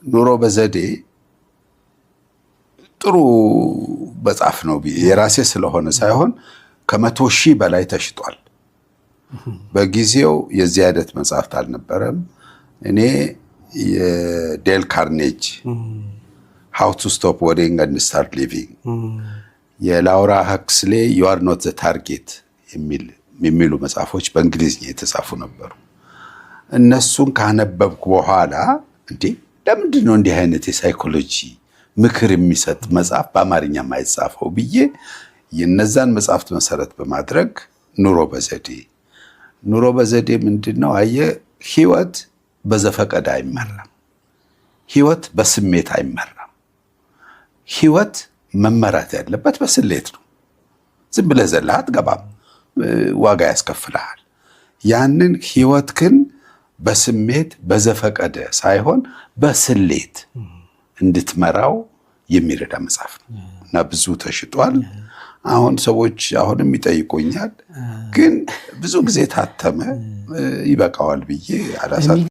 ኑሮ በዘዴ ጥሩ መጽሐፍ ነው የራሴ ስለሆነ ሳይሆን ከ100,000 በላይ ተሽጧል። በጊዜው የዚህ አይነት መጽሐፍት አልነበረም። እኔ የዴል ካርኔጅ How to Stop Worrying and Start Living የላውራ ሀክስሌ You Are Not the Target የሚሉ መጽሐፎች በእንግሊዝኛ የተጻፉ ነበሩ። እነሱን ካነበብኩ በኋላ ለምንድን ነው እንዲህ አይነት የሳይኮሎጂ ምክር የሚሰጥ መጽሐፍ በአማርኛ የማይጻፈው ብዬ የነዛን መጽሐፍት መሰረት በማድረግ ኑሮ በዘዴ ምንድነው ህይወት በዘፈቀደ አይመራም። ህይወት በስሜት አይመራም። ህይወት መመራት ያለበት በስሌት ነው። ዝም ብለህ ዘለህ አትገባም፣ ዋጋ ያስከፍልሃል። ያንን ህይወትክን በስሜት በዘፈቀደ ሳይሆን በስሌት እንድትመራው የሚረዳ መጽሐፍ ነው እና ብዙ ተሽጧል። አሁን ሰዎች አሁንም ይጠይቁኛል፣ ግን ብዙ ጊዜ ታተመ ይበቃዋል ብዬ አላሳልፍም።